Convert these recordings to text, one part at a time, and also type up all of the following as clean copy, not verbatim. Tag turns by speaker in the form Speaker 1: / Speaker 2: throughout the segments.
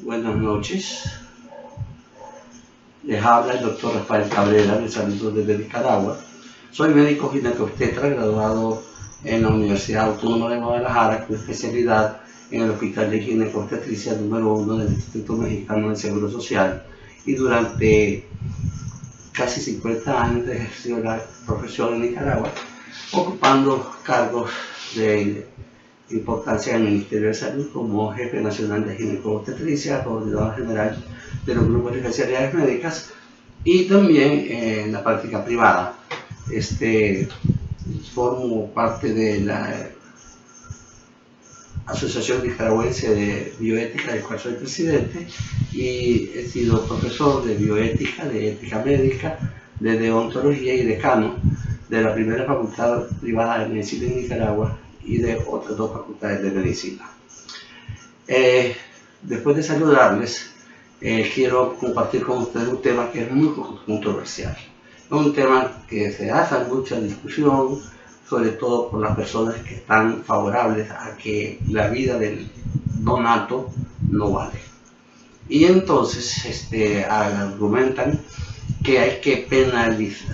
Speaker 1: Buenas noches. Les habla el doctor Rafael Cabrera, de Salud desde Nicaragua. Soy médico ginecobstetra graduado en la Universidad Autónoma de Guadalajara con especialidad en el Hospital de Ginecobstetricia número 1 del Instituto Mexicano del Seguro Social, y durante casi 50 años he ejercido la profesión en Nicaragua, ocupando cargos de importancia en el Ministerio de Salud como jefe nacional de ginecobstetricia, coordinador general de los grupos de especialidades médicas, y también en la práctica privada. Formo parte de la Asociación Nicaragüense de Bioética, del cual soy presidente, y he sido profesor de bioética, de ética médica, de deontología y decano de la primera facultad privada de medicina en Nicaragua y de otras dos facultades de medicina. Después de saludarles, quiero compartir con ustedes un tema que es muy controversial. Es un tema que se hace mucha discusión, sobre todo por las personas que están favorables a que la vida del nonato no vale. Y entonces argumentan que hay que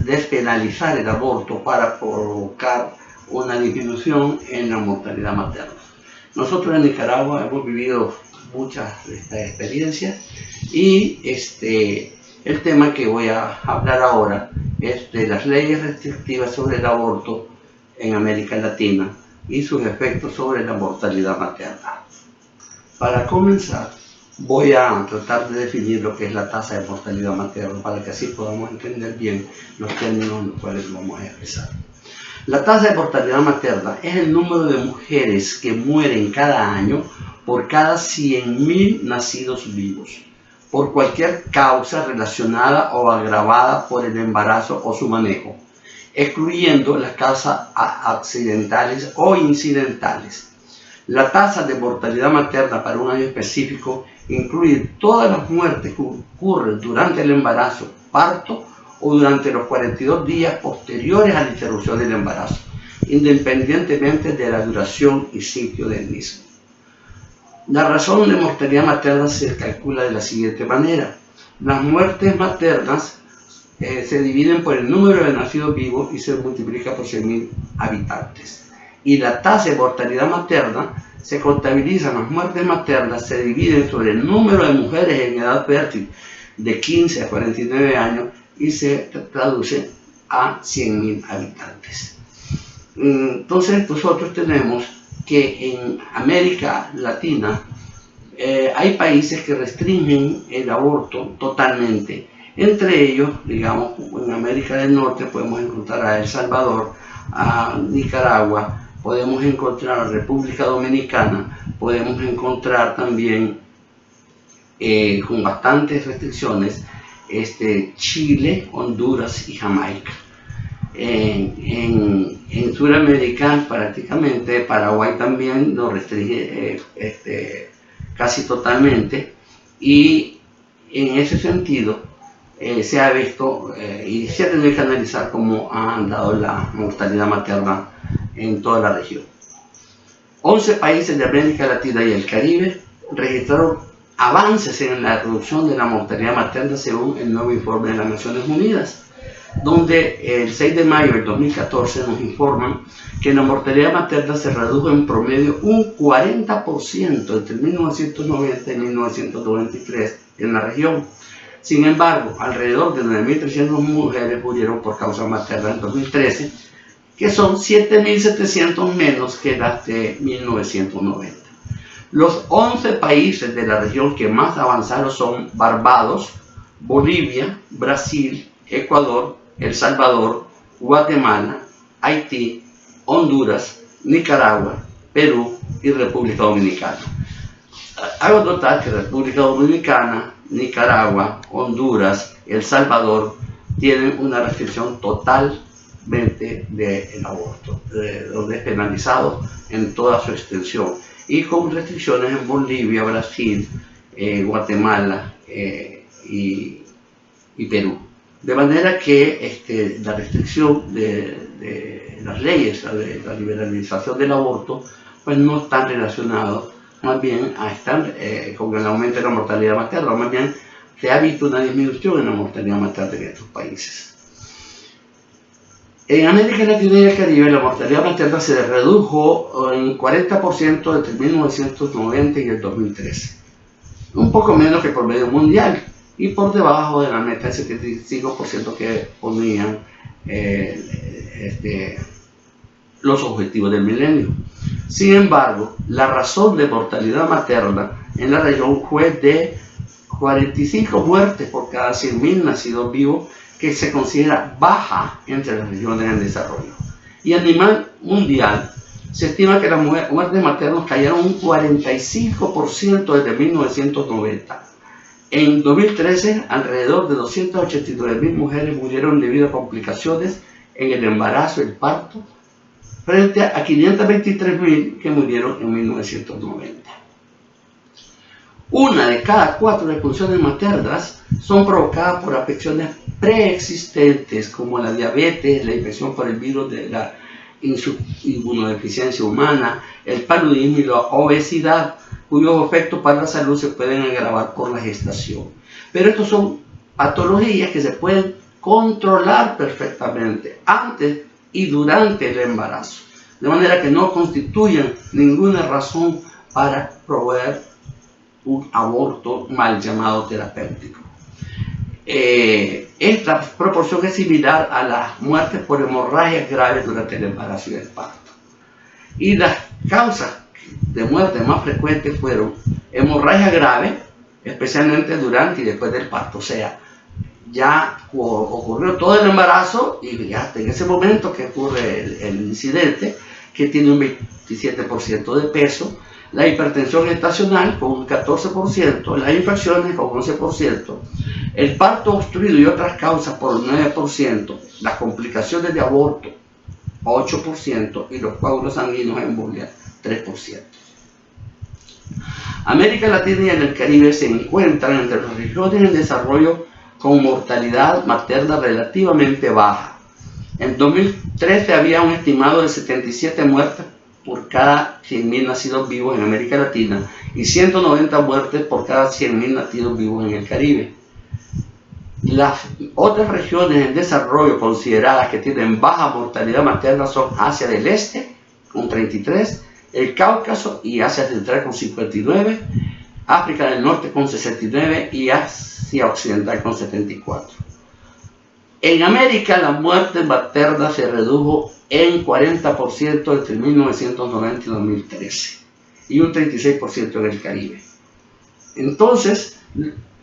Speaker 1: despenalizar el aborto para provocar una disminución en la mortalidad materna. Nosotros en Nicaragua hemos vivido muchas experiencias, y el tema que voy a hablar ahora es de las leyes restrictivas sobre el aborto en América Latina y sus efectos sobre la mortalidad materna. Para comenzar, voy a tratar de definir lo que es la tasa de mortalidad materna para que así podamos entender bien los términos en los cuales vamos a expresar. La tasa de mortalidad materna es el número de mujeres que mueren cada año por cada 100.000 nacidos vivos, por cualquier causa relacionada o agravada por el embarazo o su manejo, excluyendo las causas accidentales o incidentales. La tasa de mortalidad materna para un año específico incluye todas las muertes que ocurren durante el embarazo, parto o durante los 42 días posteriores a la interrupción del embarazo, independientemente de la duración y sitio del mismo. La razón de mortalidad materna se calcula de la siguiente manera. Las muertes maternas se dividen por el número de nacidos vivos y se multiplica por 100.000 habitantes. Y la tasa de mortalidad materna se contabiliza, las muertes maternas se dividen sobre el número de mujeres en edad fértil de 15 a 49 años y se traduce a 100.000 habitantes. Entonces nosotros tenemos que en América Latina hay países que restringen el aborto totalmente. Entre ellos, digamos, en América del Norte podemos encontrar a El Salvador, a Nicaragua, podemos encontrar a República Dominicana, podemos encontrar también con bastantes restricciones Chile, Honduras y Jamaica. En Sudamérica prácticamente Paraguay también lo restringe casi totalmente, y en ese sentido se ha visto y se ha tenido que analizar cómo ha andado la mortalidad materna en toda la región. 11 países de América Latina y el Caribe registraron avances en la reducción de la mortalidad materna según el nuevo informe de las Naciones Unidas, donde el 6 de mayo del 2014 nos informan que la mortalidad materna se redujo en promedio un 40% entre 1990 y 1993 en la región. Sin embargo, alrededor de 9.300 mujeres murieron por causa materna en 2013, que son 7.700 menos que las de 1990. Los 11 países de la región que más avanzaron son Barbados, Bolivia, Brasil, Ecuador, El Salvador, Guatemala, Haití, Honduras, Nicaragua, Perú y República Dominicana. Hago notar que República Dominicana, Nicaragua, Honduras, El Salvador tienen una restricción totalmente del aborto, donde es penalizado en toda su extensión, y con restricciones en Bolivia, Brasil, Guatemala y Perú. De manera que la restricción de las leyes, de la liberalización del aborto, pues no están relacionados más bien con el aumento de la mortalidad materna, más bien se ha visto una disminución en la mortalidad materna en estos países. En América Latina y el Caribe, la mortalidad materna se redujo en 40% entre 1990 y el 2013, un poco menos que el promedio mundial y por debajo de la meta del 75% que ponían los objetivos del milenio. Sin embargo, la razón de mortalidad materna en la región fue de 45 muertes por cada 100.000 nacidos vivos, que se considera baja entre las regiones en desarrollo. Y a nivel mundial, se estima que las muertes maternas cayeron un 45% desde 1990. En 2013, alrededor de 289.000 mujeres murieron debido a complicaciones en el embarazo y el parto, frente a 523.000 que murieron en 1990. Una de cada 4 expulsiones maternas son provocadas por afecciones preexistentes como la diabetes, la infección por el virus de la inmunodeficiencia humana, el paludismo y la obesidad, cuyos efectos para la salud se pueden agravar por la gestación. Pero estos son patologías que se pueden controlar perfectamente antes y durante el embarazo, de manera que no constituyen ninguna razón para proveer un aborto mal llamado terapéutico. Esta proporción es similar a las muertes por hemorragias graves durante el embarazo y el parto. Y las causas de muerte más frecuentes fueron hemorragia grave, especialmente durante y después del parto. O sea, ya ocurrió todo el embarazo y hasta en ese momento que ocurre el incidente, que tiene un 27% de peso, la hipertensión gestacional con un 14%, las infecciones con 11%, el parto obstruido y otras causas por un 9%, las complicaciones de aborto 8% y los coágulos sanguíneos en embolia 3%. América Latina y el Caribe se encuentran entre las regiones en desarrollo con mortalidad materna relativamente baja. En 2013 había un estimado de 77 muertes por cada 100.000 nacidos vivos en América Latina y 190 muertes por cada 100.000 nacidos vivos en el Caribe. Las otras regiones en desarrollo consideradas que tienen baja mortalidad materna son Asia del Este con 33, el Cáucaso y Asia Central con 59, África del Norte con 69 y Asia Occidental con 74. En América la muerte materna se redujo en 40% entre 1990 y 2013 y un 36% en el Caribe. Entonces,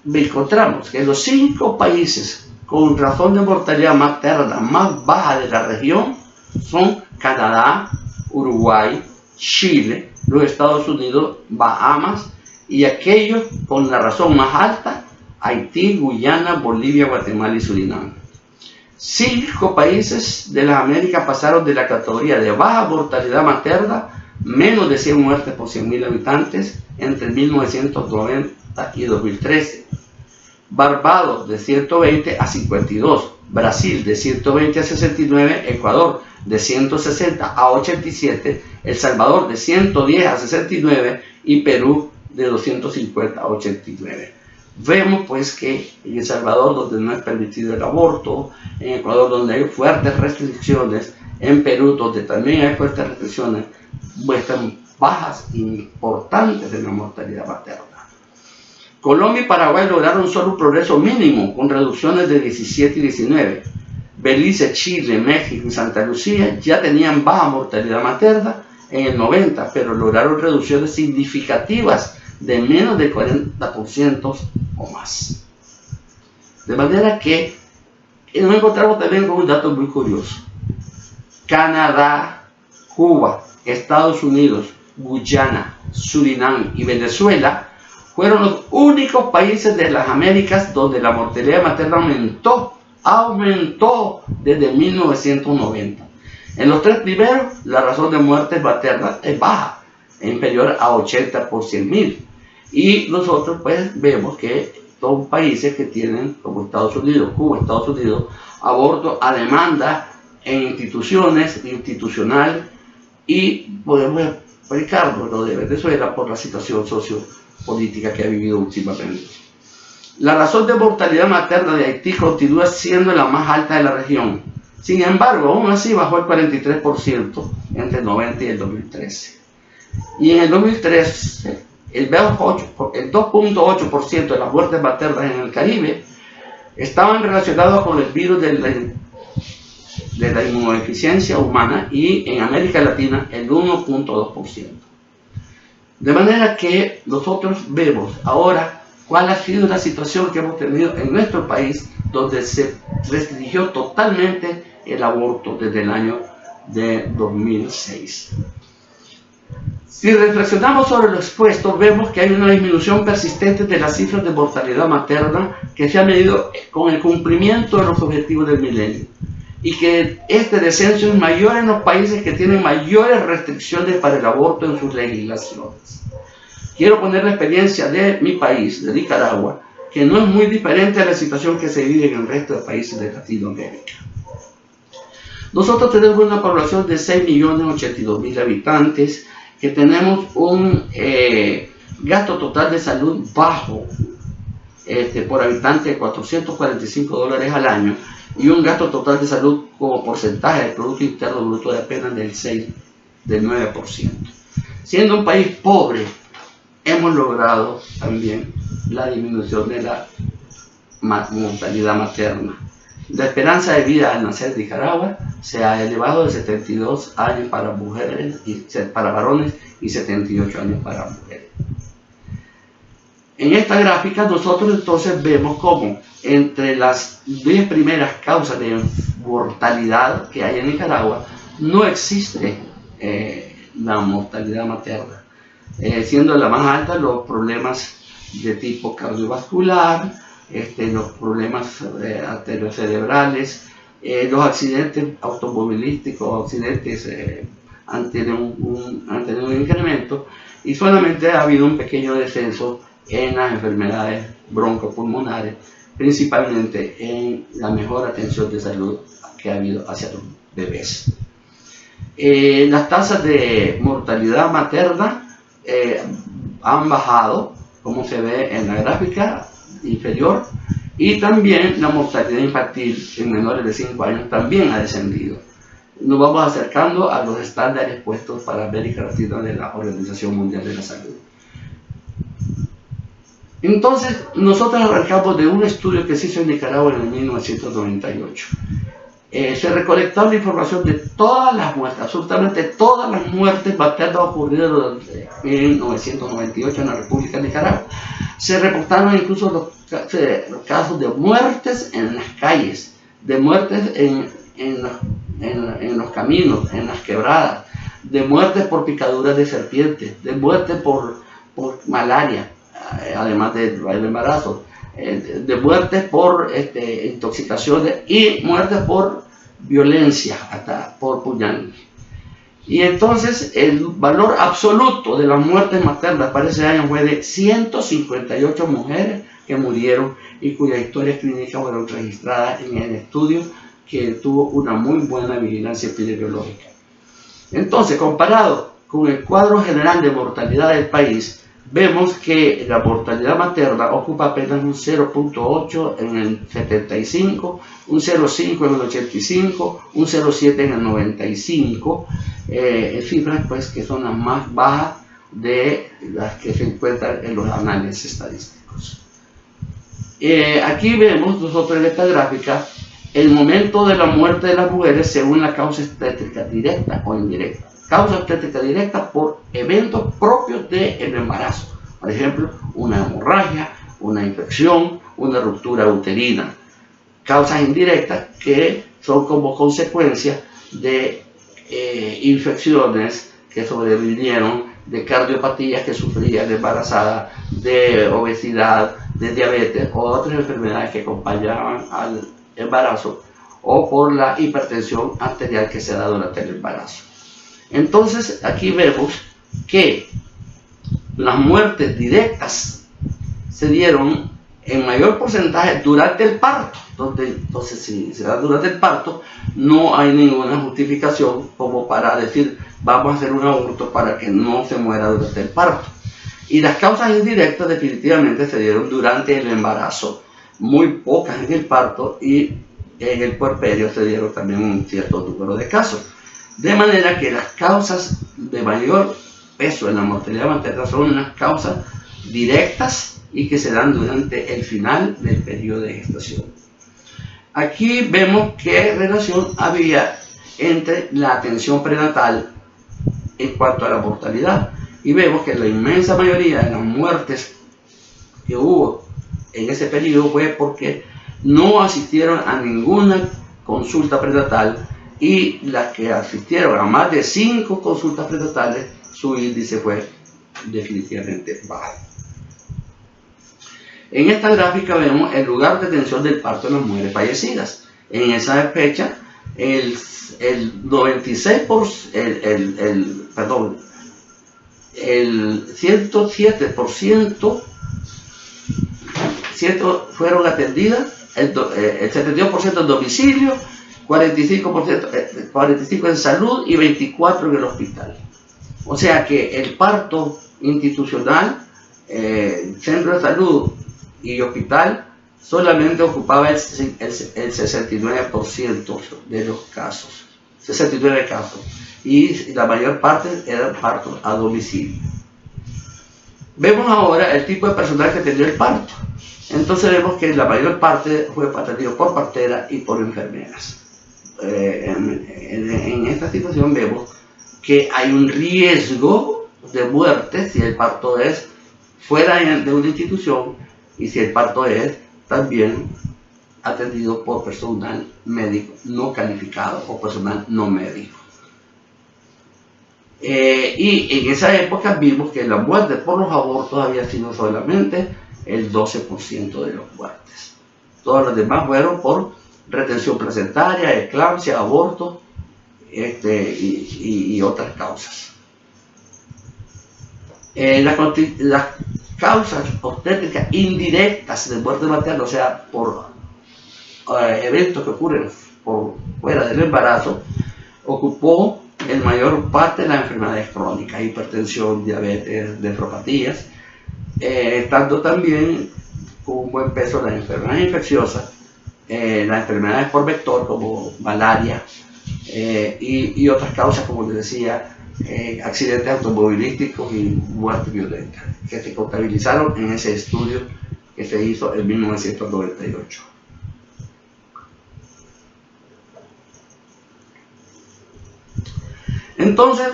Speaker 1: encontramos que los 5 países con razón de mortalidad materna más baja de la región son Canadá, Uruguay, Chile, los Estados Unidos, Bahamas y aquellos con la razón más alta, Haití, Guyana, Bolivia, Guatemala y Surinam. 5 países de las Américas pasaron de la categoría de baja mortalidad materna, menos de 100 muertes por 100.000 habitantes, entre 1990 y 2013. Barbados de 120 a 52, Brasil de 120 a 69, Ecuador de 160 a 87, El Salvador de 110 a 69 y Perú de 250 a 89. Vemos pues que en El Salvador, donde no es permitido el aborto, en Ecuador donde hay fuertes restricciones, en Perú donde también hay fuertes restricciones, muestran bajas importantes de la mortalidad materna. Colombia y Paraguay lograron solo un progreso mínimo con reducciones de 17 y 19. Belice, Chile, México y Santa Lucía ya tenían baja mortalidad materna en el 90, pero lograron reducciones significativas de menos del 40% o más. De manera que nos encontramos también con un dato muy curioso. Canadá, Cuba, Estados Unidos, Guyana, Surinam y Venezuela fueron los únicos países de las Américas donde la mortalidad materna aumentó desde 1990. En los 3 primeros, la razón de muerte materna es baja, inferior a 80 por 100.000. Y nosotros pues vemos que son países que tienen, como Estados Unidos, Cuba, Estados Unidos, aborto a demanda en instituciones, institucional, y podemos Ricardo, lo de Venezuela, por la situación sociopolítica que ha vivido últimamente. La razón de mortalidad materna de Haití continúa siendo la más alta de la región. Sin embargo, aún así bajó el 43% entre el 90 y el 2013. Y en el 2013, el 2.8% de las muertes maternas en el Caribe estaban relacionadas con el virus de la inmunodeficiencia humana, y en América Latina el 1.2%. De manera que nosotros vemos ahora cuál ha sido la situación que hemos tenido en nuestro país, donde se restringió totalmente el aborto desde el año de 2006. Si reflexionamos sobre lo expuesto, vemos que hay una disminución persistente de las cifras de mortalidad materna que se ha medido con el cumplimiento de los objetivos del milenio, y que este descenso es mayor en los países que tienen mayores restricciones para el aborto en sus legislaciones. Quiero poner la experiencia de mi país, de Nicaragua, que no es muy diferente a la situación que se vive en el resto de países de Latinoamérica. Nosotros tenemos una población de 6.082.000 habitantes, que tenemos un gasto total de salud bajo por habitante de $445 al año, y un gasto total de salud como porcentaje del Producto Interno Bruto de apenas del 9%. Siendo un país pobre, hemos logrado también la disminución de la mortalidad materna. La esperanza de vida al nacer en Nicaragua se ha elevado de 72 años para mujeres para varones y 78 años para mujeres. En esta gráfica nosotros entonces vemos cómo entre las 10 primeras causas de mortalidad que hay en Nicaragua no existe la mortalidad materna, siendo la más alta los problemas de tipo cardiovascular, los problemas arteriocerebrales, los accidentes automovilísticos, accidentes han tenido un incremento, y solamente ha habido un pequeño descenso en las enfermedades broncopulmonares, principalmente en la mejor atención de salud que ha habido hacia los bebés. Las tasas de mortalidad materna han bajado, como se ve en la gráfica inferior, y también la mortalidad infantil en menores de 5 años también ha descendido. Nos vamos acercando a los estándares puestos para América Latina de la Organización Mundial de la Salud. Entonces, nosotros arrancamos de un estudio que se hizo en Nicaragua en el 1998. Se recolectó la información de todas las muertes, absolutamente todas las muertes maternas ocurridas en 1998 en la República de Nicaragua. Se reportaron incluso los casos de muertes en las calles, de muertes en los caminos, en las quebradas, de muertes por picaduras de serpientes, de muertes por malaria, además del embarazo, de muertes por intoxicaciones, y muertes por violencia, hasta por puñal. Y entonces el valor absoluto de las muertes maternas para ese año fue de 158 mujeres que murieron y cuyas historias clínicas fueron registradas en el estudio, que tuvo una muy buena vigilancia epidemiológica. Entonces, comparado con el cuadro general de mortalidad del país, vemos que la mortalidad materna ocupa apenas un 0.8 en el 75, un 0.5 en el 85, un 0.7 en el 95, cifras pues que son las más bajas de las que se encuentran en los análisis estadísticos. Aquí vemos nosotros en esta gráfica el momento de la muerte de las mujeres según la causa obstétrica directa o indirecta. Causa obstétrica directa por eventos propios del embarazo, por ejemplo, una hemorragia, una infección, una ruptura uterina. Causas indirectas que son como consecuencia de infecciones que sobrevivieron, de cardiopatías que sufría la embarazada, de obesidad, de diabetes o otras enfermedades que acompañaban al embarazo, o por la hipertensión arterial que se da durante el embarazo. Entonces aquí vemos que las muertes directas se dieron en mayor porcentaje durante el parto. Entonces, si se da durante el parto, no hay ninguna justificación como para decir vamos a hacer un aborto para que no se muera durante el parto. Y las causas indirectas definitivamente se dieron durante el embarazo, muy pocas en el parto, y en el puerperio se dieron también un cierto número de casos. De manera que las causas de mayor peso en la mortalidad materna son unas causas directas y que se dan durante el final del periodo de gestación. Aquí vemos qué relación había entre la atención prenatal en cuanto a la mortalidad, y vemos que la inmensa mayoría de las muertes que hubo en ese periodo fue porque no asistieron a ninguna consulta prenatal, y las que asistieron a más de 5 consultas prenatales, su índice fue definitivamente bajo. En esta gráfica vemos el lugar de atención del parto de las mujeres fallecidas. En esa fecha, el 107% fueron atendidas, el 72% en domicilio, 45% en salud y 24% en el hospital. O sea que el parto institucional, centro de salud y hospital solamente ocupaba el 69% de los casos, 69 casos, y la mayor parte eran partos a domicilio. Vemos ahora el tipo de personal que atendió el parto. Entonces vemos que la mayor parte fue atendido por parteras y por enfermeras. En esta situación vemos que hay un riesgo de muerte si el parto es fuera de una institución y si el parto es también atendido por personal médico no calificado o personal no médico. Y en esa época vimos que la muerte por los abortos había sido solamente el 12% de las muertes. Todas las demás fueron por retención placentaria, eclampsia, aborto y otras causas. Las causas obstétricas indirectas de muerte materna, o sea, por eventos que ocurren por fuera del embarazo, ocupó en mayor parte las enfermedades crónicas, hipertensión, diabetes, nefropatías, estando también con un buen peso las enfermedades infecciosas, las enfermedades por vector como malaria y otras causas, como les decía, accidentes automovilísticos y muerte violenta, que se contabilizaron en ese estudio que se hizo en 1998. Entonces,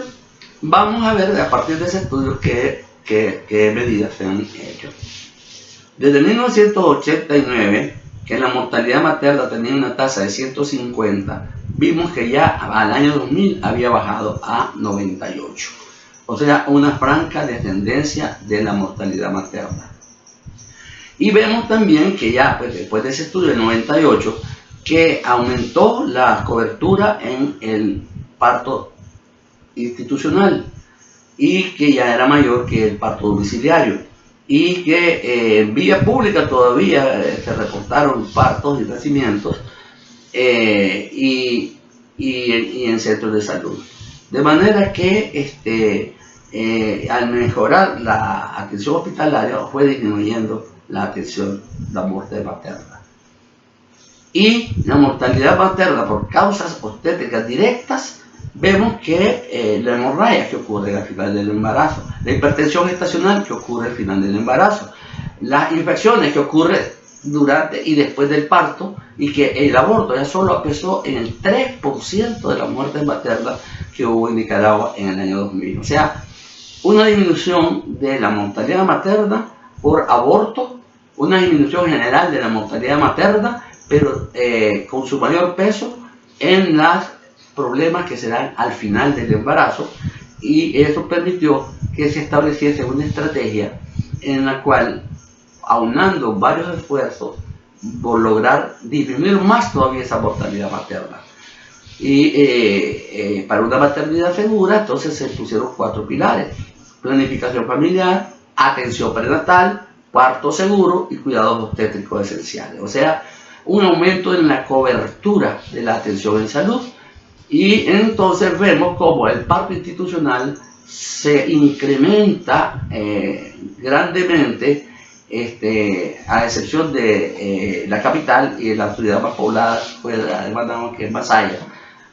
Speaker 1: vamos a ver a partir de ese estudio qué medidas se han hecho. Desde 1989, que la mortalidad materna tenía una tasa de 150, vimos que ya al año 2000 había bajado a 98. O sea, una franca descendencia de la mortalidad materna. Y vemos también que ya después de ese estudio del 98, que aumentó la cobertura en el parto institucional y que ya era mayor que el parto domiciliario, y que en vía pública todavía se reportaron partos y nacimientos y en centros de salud. De manera que al mejorar la atención hospitalaria fue disminuyendo la muerte materna. Y la mortalidad materna por causas obstétricas directas, vemos que la hemorragia que ocurre al final del embarazo, la hipertensión gestacional que ocurre al final del embarazo, las infecciones que ocurren durante y después del parto, y que el aborto ya solo pesó en el 3% de las muertes maternas que hubo en Nicaragua en el año 2000. O sea, una disminución de la mortalidad materna por aborto, una disminución general de la mortalidad materna, pero con su mayor peso en los problemas que se dan al final del embarazo, y eso permitió que se estableciese una estrategia en la cual, aunando varios esfuerzos por lograr disminuir más todavía esa mortalidad materna. Y para una maternidad segura, entonces se pusieron 4 pilares: planificación familiar, atención prenatal, parto seguro y cuidados obstétricos esenciales. O sea, un aumento en la cobertura de la atención en salud. Y entonces vemos cómo el parto institucional se incrementa grandemente, a excepción de la capital y la ciudad más poblada, que es Masaya,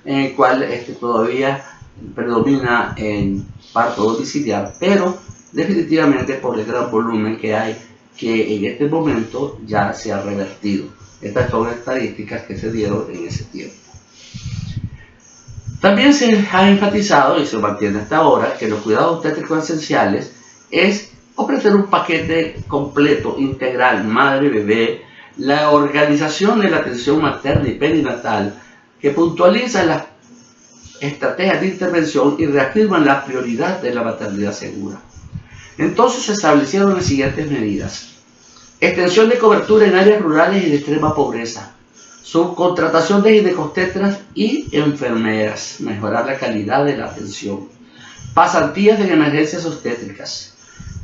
Speaker 1: en el cual todavía predomina el parto domiciliar, pero definitivamente por el gran volumen que hay, que en este momento ya se ha revertido. Estas son estadísticas que se dieron en ese tiempo. También se ha enfatizado, y se mantiene hasta ahora, que los cuidados obstétricos esenciales es ofrecer un paquete completo, integral, madre-bebé, la organización de la atención materna y perinatal, que puntualiza las estrategias de intervención y reafirman la prioridad de la maternidad segura. Entonces se establecieron las siguientes medidas: extensión de cobertura en áreas rurales y de extrema pobreza, subcontratación de ginecobstetras y enfermeras, mejorar la calidad de la atención, pasantías en emergencias obstétricas,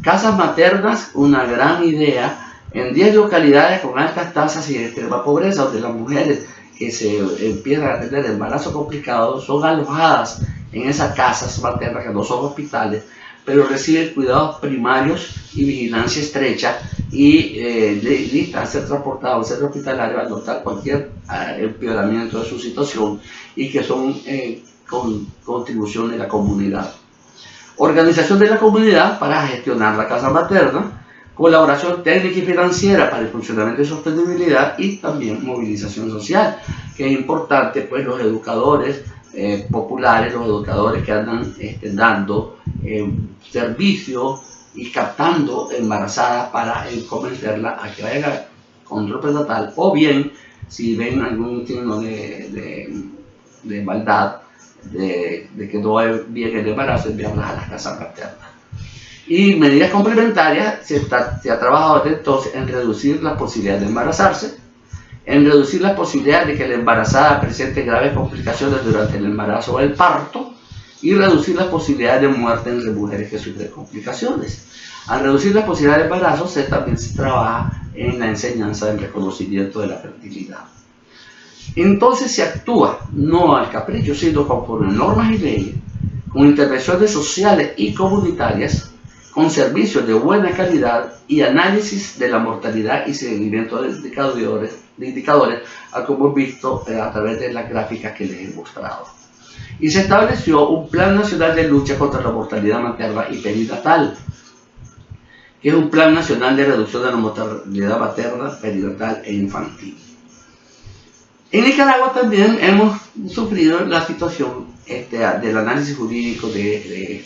Speaker 1: casas maternas, una gran idea, en 10 localidades con altas tasas y de extrema pobreza, donde las mujeres que se empiezan a tener embarazo complicado son alojadas en esas casas maternas, que no son hospitales, pero reciben cuidados primarios y vigilancia estrecha, y listas a ser transportadas al centro hospitalario al notar cualquier empeoramiento de su situación, y que son con contribución de la comunidad. Organización de la comunidad para gestionar la casa materna, colaboración técnica y financiera para el funcionamiento y sostenibilidad, y también movilización social, que es importante, pues los educadores populares, los educadores que andan dando servicio y captando embarazadas para convencerla a que vaya a control prenatal, o bien si ven algún signo de maldad, de que no es bien el embarazo, enviarlas a las casas maternas. Y medidas complementarias, se ha trabajado entonces en reducir las posibilidades de embarazarse, en reducir las posibilidades de que la embarazada presente graves complicaciones durante el embarazo o el parto, y reducir las posibilidades de muerte entre mujeres que sufren complicaciones. Al reducir las posibilidades de embarazo, también se trabaja en la enseñanza del reconocimiento de la fertilidad. Entonces se actúa no al capricho, sino conforme normas y leyes, con intervenciones sociales y comunitarias, con servicios de buena calidad y análisis de la mortalidad y seguimiento de indicadores, como hemos visto a través de las gráficas que les he mostrado. Y se estableció un Plan Nacional de Lucha contra la Mortalidad Materna y Perinatal, que es un Plan Nacional de Reducción de la Mortalidad Materna, Perinatal e Infantil. En Nicaragua también hemos sufrido la situación del análisis jurídico de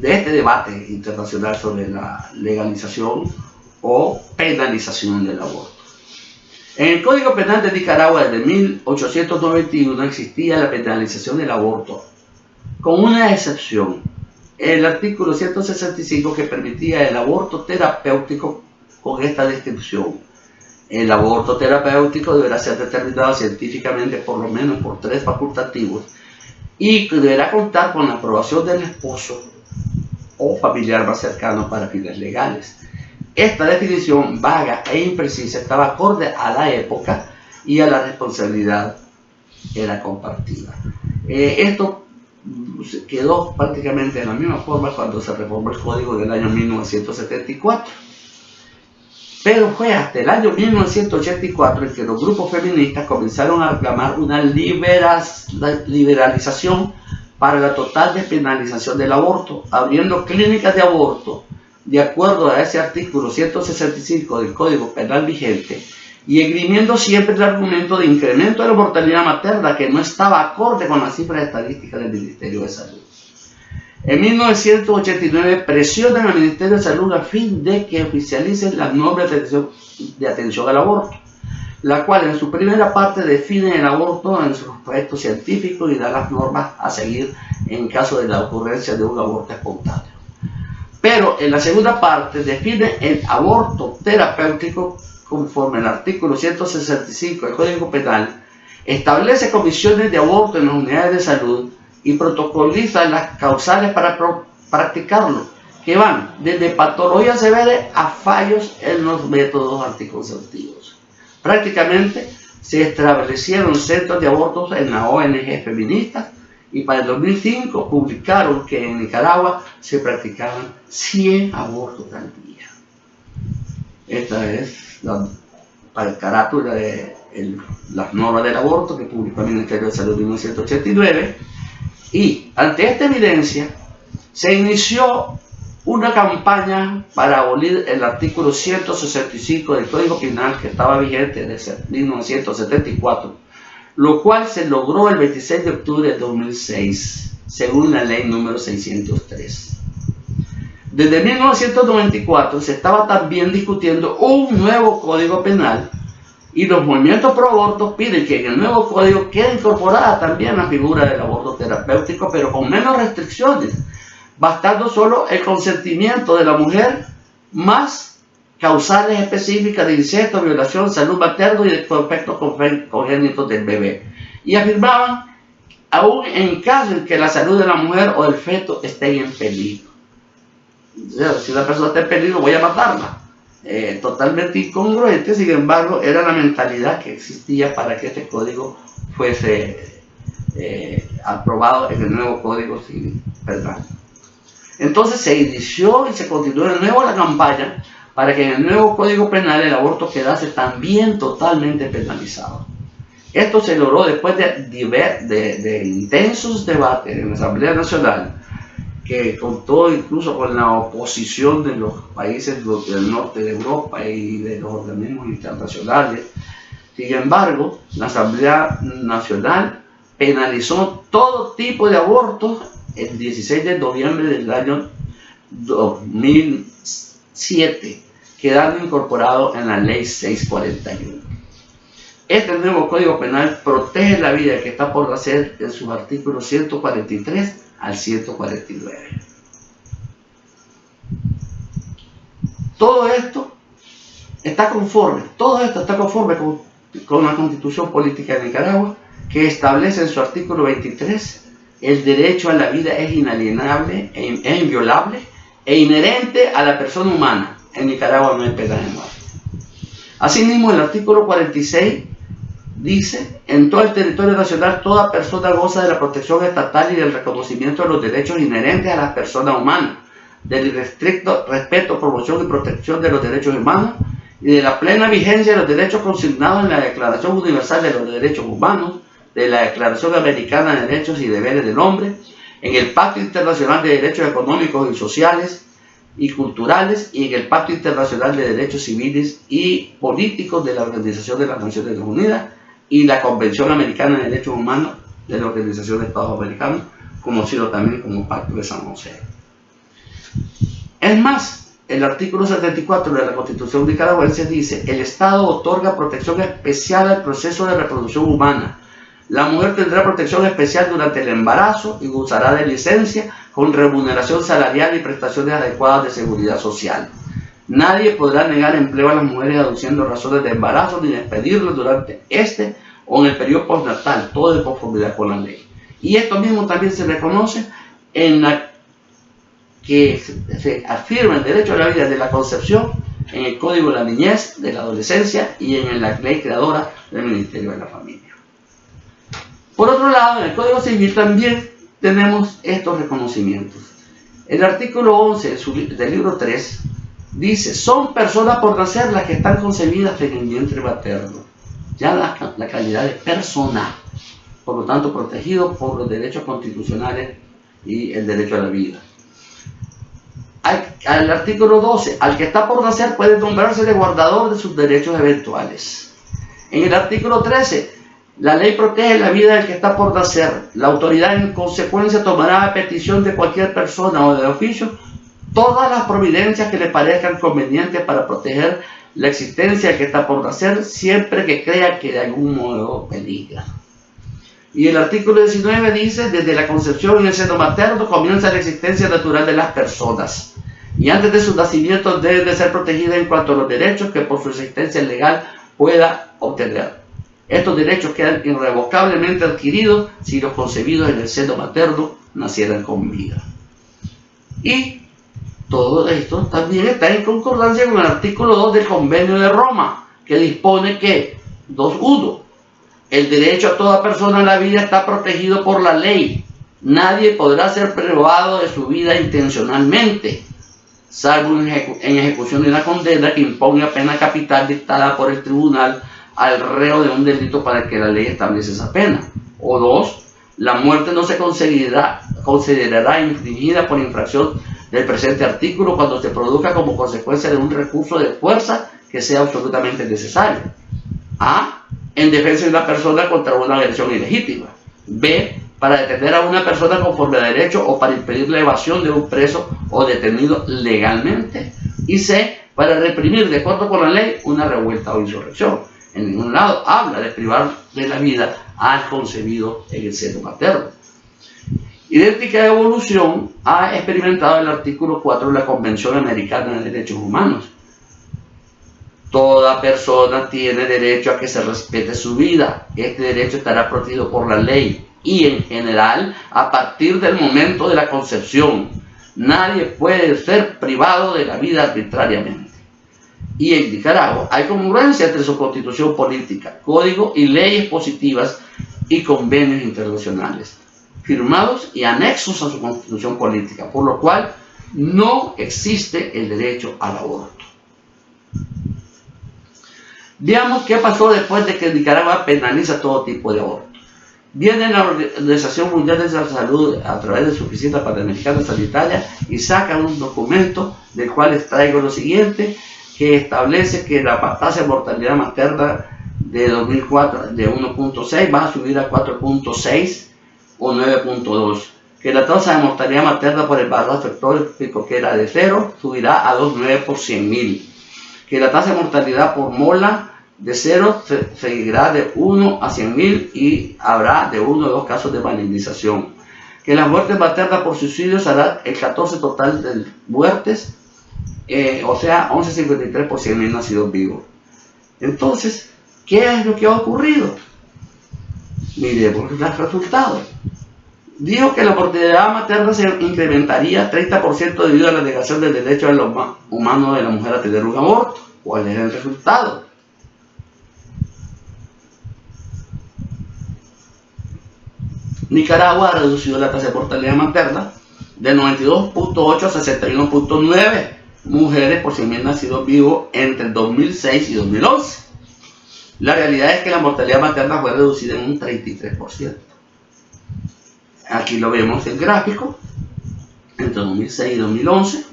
Speaker 1: este debate internacional sobre la legalización o penalización del aborto. En el Código Penal de Nicaragua desde 1891 existía la penalización del aborto, con una excepción: el artículo 165, que permitía el aborto terapéutico con esta descripción: el aborto terapéutico deberá ser determinado científicamente por lo menos por 3 facultativos y deberá contar con la aprobación del esposo o familiar más cercano para fines legales. Esta definición vaga e imprecisa estaba acorde a la época y a la responsabilidad era compartida. Esto quedó prácticamente de la misma forma cuando se reformó el Código del año 1974. Pero fue hasta el año 1984 en que los grupos feministas comenzaron a reclamar una liberalización para la total despenalización del aborto, abriendo clínicas de aborto de acuerdo a ese artículo 165 del Código Penal vigente, y esgrimiendo siempre el argumento de incremento de la mortalidad materna, que no estaba acorde con las cifras estadísticas del Ministerio de Salud. En 1989 presionan al Ministerio de Salud a fin de que oficialicen las normas de atención al aborto, la cual en su primera parte define el aborto en sus aspectos científicos y da las normas a seguir en caso de la ocurrencia de un aborto espontáneo. Pero en la segunda parte define el aborto terapéutico conforme al artículo 165 del Código Penal, establece comisiones de aborto en las unidades de salud y protocoliza las causales para practicarlo, que van desde patologías severas a fallos en los métodos anticonceptivos. Prácticamente se establecieron centros de abortos en la ONG feministas y para el 2005 publicaron que en Nicaragua se practicaban 100 abortos al día. Esta es la carátula de las normas del aborto que publicó el Ministerio de Salud en 1989, y ante esta evidencia se inició una campaña para abolir el artículo 165 del Código Penal que estaba vigente desde 1974, lo cual se logró el 26 de octubre de 2006, según la ley número 603. Desde 1994 se estaba también discutiendo un nuevo Código Penal y los movimientos pro aborto piden que en el nuevo código quede incorporada también la figura del aborto terapéutico, pero con menos restricciones, bastando solo el consentimiento de la mujer más causales específicas de incesto, violación, salud materna y defectos congénitos del bebé. Y afirmaban, aún en caso en que la salud de la mujer o del feto esté en peligro. O sea, si una persona está en peligro, voy a matarla. Totalmente incongruente, sin embargo, era la mentalidad que existía para que este código fuese aprobado en el nuevo Código Civil Penal. Entonces se inició y se continuó de nuevo la campaña para que en el nuevo Código Penal el aborto quedase también totalmente penalizado. Esto se logró después de intensos debates en la Asamblea Nacional, que contó incluso con la oposición de los países del norte de Europa y de los organismos internacionales. Sin embargo, la Asamblea Nacional penalizó todo tipo de abortos el 16 de noviembre del año 2007, quedando incorporado en la Ley 641. Este nuevo Código Penal protege la vida que está por nacer en sus artículos 143 al 149. Todo esto está conforme con la Constitución Política de Nicaragua, que establece en su artículo 23 el derecho a la vida es inalienable, es inviolable e inherente a la persona humana. En Nicaragua no hay pena de muerte. Asimismo, el artículo 46 dice: en todo el territorio nacional toda persona goza de la protección estatal y del reconocimiento de los derechos inherentes a las personas humanas, del irrestricto respeto, promoción y protección de los derechos humanos y de la plena vigencia de los derechos consignados en la Declaración Universal de los Derechos Humanos, de la Declaración Americana de Derechos y Deberes del Hombre, en el Pacto Internacional de Derechos Económicos y Sociales y Culturales y en el Pacto Internacional de Derechos Civiles y Políticos de la Organización de las Naciones Unidas y la Convención Americana de Derechos Humanos de la Organización de Estados Americanos, conocido también como Pacto de San José. Es más, el artículo 74 de la Constitución nicaragüense dice: el Estado otorga protección especial al proceso de reproducción humana. La mujer tendrá protección especial durante el embarazo y gozará de licencia con remuneración salarial y prestaciones adecuadas de seguridad social. Nadie podrá negar empleo a las mujeres aduciendo razones de embarazo ni despedirlas durante este o en el periodo postnatal, todo de conformidad con la ley. Y esto mismo también se reconoce en la que se afirma el derecho a la vida de la concepción en el Código de la Niñez, de la Adolescencia y en la ley creadora del Ministerio de la Familia. Por otro lado, en el Código Civil también tenemos estos reconocimientos. El artículo 11 del libro 3 dice: son personas por nacer las que están concebidas en el vientre materno. Ya la calidad de persona, por lo tanto protegido por los derechos constitucionales y el derecho a la vida. Al artículo 12, al que está por nacer puede nombrarse de guardador de sus derechos eventuales. En el artículo 13, la ley protege la vida del que está por nacer. La autoridad en consecuencia tomará a petición de cualquier persona o de oficio todas las providencias que le parezcan convenientes para proteger la existencia del que está por nacer, siempre que crea que de algún modo peligra. Y el artículo 19 dice: desde la concepción en el seno materno comienza la existencia natural de las personas, y antes de su nacimiento deben de ser protegidas en cuanto a los derechos que por su existencia legal pueda obtener. Estos derechos quedan irrevocablemente adquiridos si los concebidos en el seno materno nacieran con vida. Y todo esto también está en concordancia con el artículo 2 del Convenio de Roma, que dispone que 2.1. El derecho a toda persona a la vida está protegido por la ley. Nadie podrá ser privado de su vida intencionalmente, salvo en ejecución de una condena que imponga pena capital dictada por el tribunal al reo de un delito para el que la ley establece esa pena. O 2. La muerte no se considerará infringida por infracción del presente artículo cuando se produzca como consecuencia de un recurso de fuerza que sea absolutamente necesario. A. En defensa de una persona contra una agresión ilegítima. B. Para detener a una persona conforme a derecho o para impedir la evasión de un preso o detenido legalmente. Y C. Para reprimir de acuerdo con la ley una revuelta o insurrección. En ningún lado habla de privar de la vida al concebido en el seno materno. Idéntica evolución ha experimentado el artículo 4 de la Convención Americana de Derechos Humanos. Toda persona tiene derecho a que se respete su vida. Este derecho estará protegido por la ley y en general a partir del momento de la concepción. Nadie puede ser privado de la vida arbitrariamente. Y en Nicaragua hay congruencia entre su constitución política, código y leyes positivas y convenios internacionales firmados y anexos a su constitución política, por lo cual no existe el derecho al aborto. Veamos qué pasó después de que Nicaragua penaliza todo tipo de aborto. Viene la Organización Mundial de la Salud a través de su Oficina Panamericana Sanitaria y saca un documento del cual les traigo lo siguiente, que establece que la tasa de mortalidad materna de 2004 de 1.6 va a subir a 4.6 o 9.2, que la tasa de mortalidad materna por embarazo ectópico, que era de 0, subirá a 2.9 por 100.000, que la tasa de mortalidad por mola de 0 seguirá de 1 a 100.000 y habrá de 1 a 2 casos de malignización, que las muertes maternas por suicidio será el 14 total de muertes, o sea 11.53 por 100.000 nacidos vivos. Entonces, ¿qué es lo que ha ocurrido? Miremos los resultados. Dijo que la mortalidad materna se incrementaría 30% debido a la negación del derecho humano de la mujer a tener un aborto. ¿Cuál es el resultado? Nicaragua ha reducido la tasa de mortalidad materna de 92.8 a 61.9 mujeres por 100.000 nacidos vivos entre el 2006 y 2011. La realidad es que la mortalidad materna fue reducida en un 33%. Aquí lo vemos en gráfico, entre 2006 y 2011.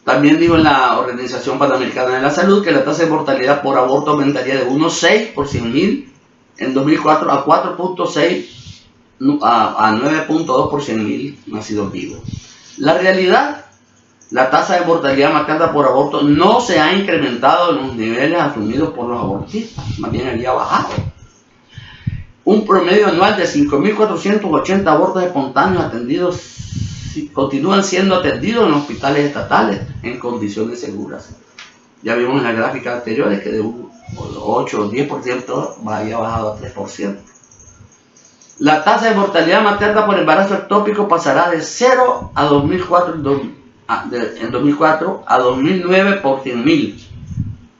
Speaker 1: También digo en la Organización Panamericana de la Salud que la tasa de mortalidad por aborto aumentaría de 1.6 por 100.000 en 2004 a 4.6 a 9.2 por 100.000 nacidos vivos. La realidad, la tasa de mortalidad materna por aborto no se ha incrementado en los niveles asumidos por los abortistas, más bien había bajado. Un promedio anual de 5.480 abortos espontáneos atendidos continúan siendo atendidos en hospitales estatales en condiciones seguras. Ya vimos en las gráficas anteriores que de un 8 o 10% había bajado a 3%. La tasa de mortalidad materna por embarazo ectópico pasará de 0 a 2004 en 2004 a 2009 por 100.000,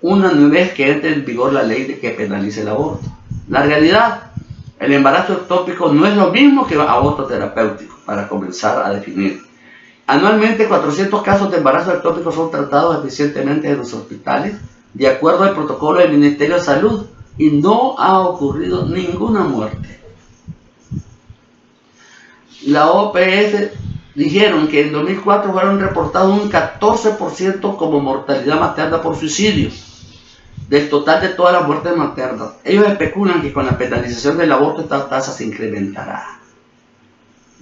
Speaker 1: una vez que entre en vigor la ley de que penalice el aborto. La realidad, el embarazo ectópico no es lo mismo que aborto terapéutico, para comenzar a definir. Anualmente 400 casos de embarazo ectópico son tratados eficientemente en los hospitales, de acuerdo al protocolo del Ministerio de Salud, y no ha ocurrido ninguna muerte. La OPS dijeron que en 2004 fueron reportados un 14% como mortalidad materna por suicidio, del total de todas las muertes maternas. Ellos especulan que con la penalización del aborto esta tasa se incrementará.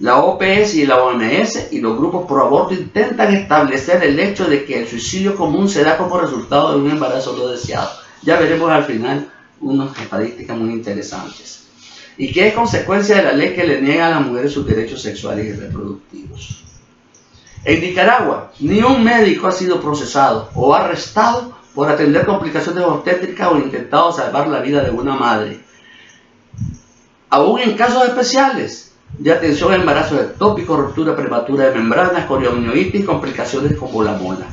Speaker 1: La OPS y la OMS y los grupos pro aborto intentan establecer el hecho de que el suicidio común se da como resultado de un embarazo no deseado. Ya veremos al final unas estadísticas muy interesantes. Y que es consecuencia de la ley que le niega a las mujeres sus derechos sexuales y reproductivos. En Nicaragua, ni un médico ha sido procesado o arrestado por atender complicaciones obstétricas o intentado salvar la vida de una madre. Aún en casos especiales, de atención a embarazos ectópicos, ruptura prematura de membranas, coriomionitis y complicaciones como la mola,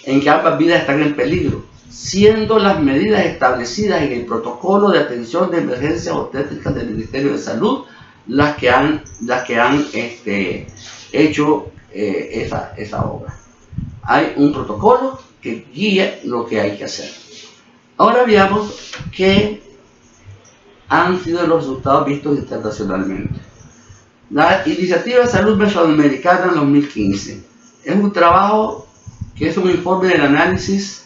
Speaker 1: en que ambas vidas están en peligro, siendo las medidas establecidas en el protocolo de atención de emergencias obstétricas del Ministerio de Salud las que han hecho esa obra. Hay un protocolo que guía lo que hay que hacer. Ahora veamos qué han sido los resultados vistos internacionalmente. La Iniciativa de Salud Mesoamericana en 2015 es un trabajo que es un informe del análisis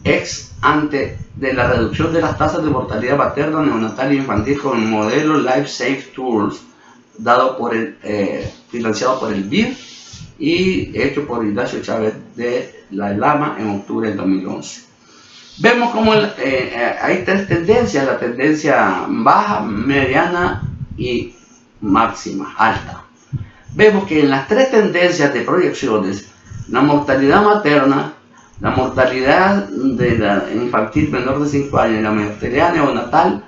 Speaker 1: ex ante de la reducción de las tasas de mortalidad materna, neonatal e infantil con el modelo Life Safe Tools financiado por el BID y hecho por Ignacio Chávez de la Lama en octubre del 2011. Vemos como hay tres tendencias: la tendencia baja, mediana y máxima, alta. Vemos que en las tres tendencias de proyecciones, la mortalidad materna, la mortalidad de la infantil menor de 5 años y la mortalidad neonatal,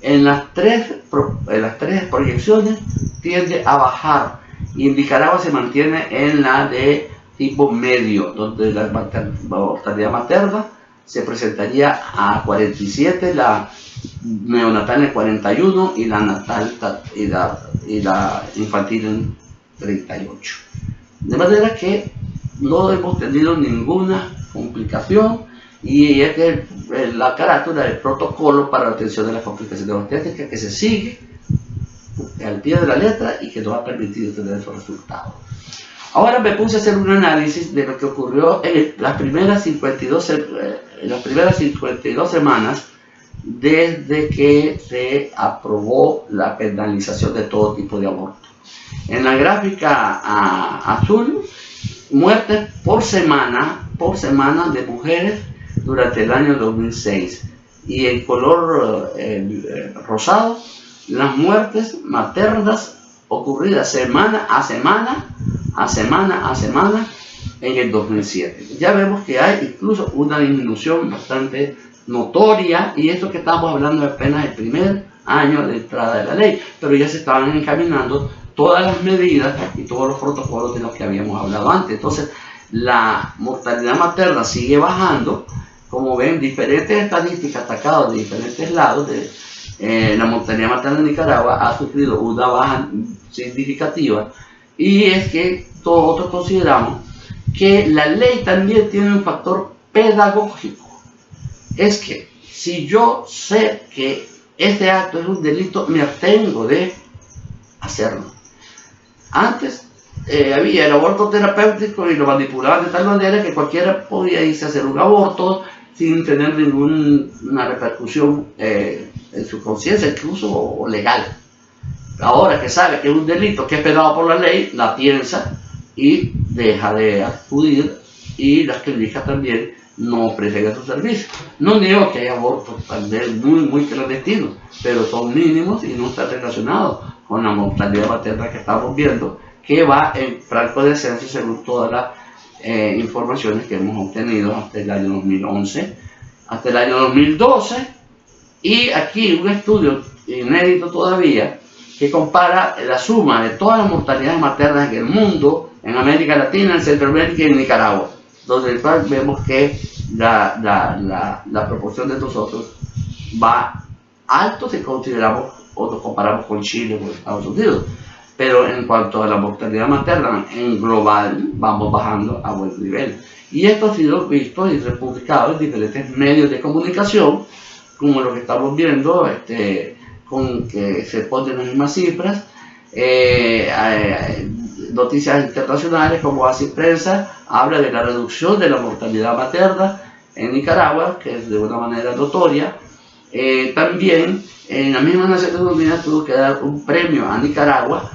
Speaker 1: en las tres proyecciones tiende a bajar, y en Nicaragua se mantiene en la de tipo medio, donde la mortalidad materna se presentaría a 47, la neonatal en 41 y la natal y la infantil en 38. De manera que no hemos tenido ninguna complicación, y esta es la carátula del protocolo para la atención de las complicaciones obstétricas que se sigue al pie de la letra y que nos ha permitido tener esos resultados. Ahora me puse a hacer un análisis de lo que ocurrió en las primeras 52 semanas desde que se aprobó la penalización de todo tipo de aborto. En la gráfica azul, muertes por semana de mujeres durante el año 2006, y en color rosado, las muertes maternas ocurridas semana a semana en el 2007. Ya vemos que hay incluso una disminución bastante notoria, y esto que estamos hablando es apenas el primer año de entrada de la ley, pero ya se estaban encaminando todas las medidas y todos los protocolos de los que habíamos hablado antes. Entonces, la mortalidad materna sigue bajando. Como ven, diferentes estadísticas atacadas de diferentes lados, la mortalidad materna en Nicaragua ha sufrido una baja significativa, y es que nosotros consideramos que la ley también tiene un factor pedagógico. Es que si yo sé que este acto es un delito, me abstengo de hacerlo. Antes había el aborto terapéutico y lo manipulaban de tal manera que cualquiera podía irse a hacer un aborto sin tener ninguna repercusión en su conciencia, incluso legal. Ahora que sabe que es un delito que es penado por la ley, la piensa y deja de acudir, y las clínicas también no ofrecen su servicio. No niego que hay abortos también muy clandestinos, pero son mínimos y no están relacionados con la mortalidad materna que estamos viendo, que va en franco descenso según todas las informaciones que hemos obtenido hasta el año 2011, hasta el año 2012, y aquí un estudio inédito todavía que compara la suma de todas las mortalidades maternas en el mundo, en América Latina, en Centroamérica y en Nicaragua, donde vemos que la proporción de nosotros va alto si consideramos o nos comparamos con Chile o con Estados Unidos. Pero en cuanto a la mortalidad materna en global, vamos bajando a buen nivel. Y esto ha sido visto y republicado en diferentes medios de comunicación, como lo que estamos viendo, con que se ponen las mismas cifras. Noticias internacionales como Así Prensa habla de la reducción de la mortalidad materna en Nicaragua, que es de una manera notoria. También en la misma Naciones Unidas tuvo que dar un premio a Nicaragua,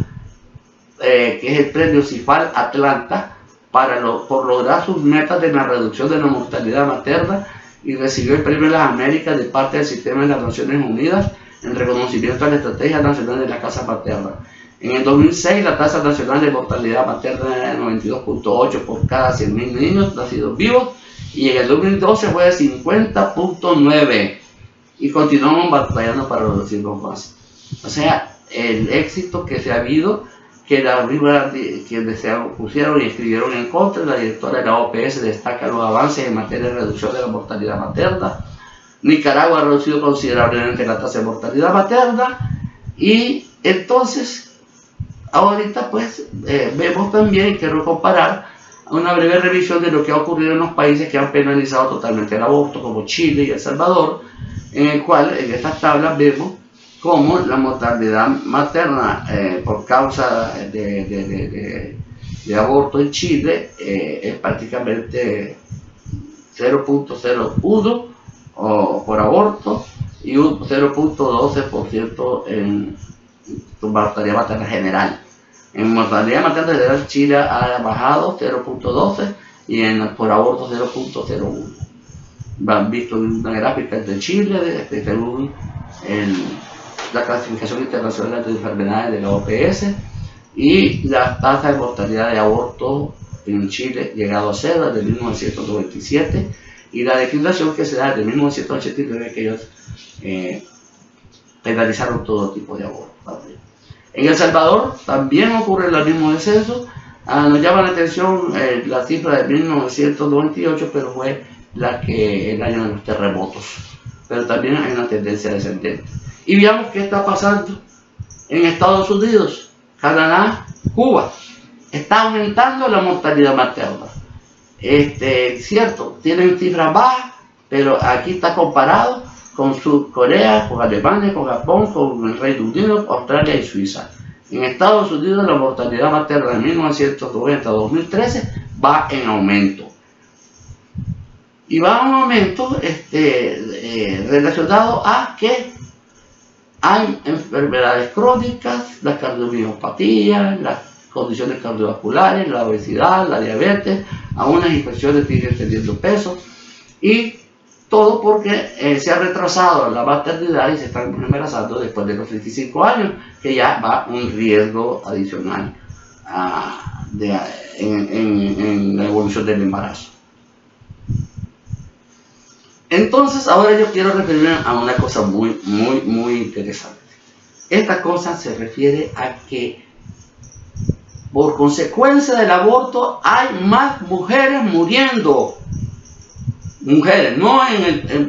Speaker 1: que es el premio CIFAL Atlanta, por lograr sus metas de la reducción de la mortalidad materna, y recibió el premio de las Américas de parte del sistema de las Naciones Unidas en reconocimiento a la Estrategia Nacional de la Casa Materna. En el 2006 la tasa nacional de mortalidad materna era de 92.8 por cada 100.000 niños nacidos vivos, y en el 2012 fue de 50.9, y continuamos batallando para reducirlos más. O sea, el éxito que se ha habido, que quienes se opusieron y escribieron en contra. La directora de la OPS destaca los avances en materia de reducción de la mortalidad materna. Nicaragua ha reducido considerablemente la tasa de mortalidad materna, y entonces ahorita pues vemos también, quiero comparar una breve revisión de lo que ha ocurrido en los países que han penalizado totalmente el aborto, como Chile y El Salvador, en el cual en estas tablas vemos cómo la mortalidad materna por causa de aborto en Chile es prácticamente 0.01 por aborto y un 0.12% en mortalidad materna general. En mortalidad materna general Chile ha bajado 0.12 y por aborto 0.01. Han visto una gráfica de Chile según la clasificación internacional de enfermedades de la OPS, y la tasa de mortalidad de aborto en Chile llegado a cero desde 1997, y la declinación que se da desde 1989, que ellos penalizaron todo tipo de aborto también. En El Salvador también ocurre el mismo descenso. Nos llama la atención la cifra de 1998, pero fue el año de los terremotos, pero también hay una tendencia descendente. Y veamos qué está pasando en Estados Unidos, Canadá, Cuba. Está aumentando la mortalidad materna. Cierto, tienen cifras bajas, pero aquí está comparado con Corea, con Alemania, con Japón, con el Reino Unido, Australia y Suiza. En Estados Unidos la mortalidad materna de 1990 a 2013 va en aumento. Y va en aumento relacionado a que hay enfermedades crónicas, la cardiomiopatía, las condiciones cardiovasculares, la obesidad, la diabetes, algunas infecciones siguen teniendo peso, y todo porque se ha retrasado la maternidad y se están embarazando después de los 35 años, que ya va un riesgo adicional en la evolución del embarazo. Entonces ahora yo quiero referirme a una cosa muy interesante. Esta cosa se refiere a que por consecuencia del aborto hay más mujeres muriendo. Mujeres, no en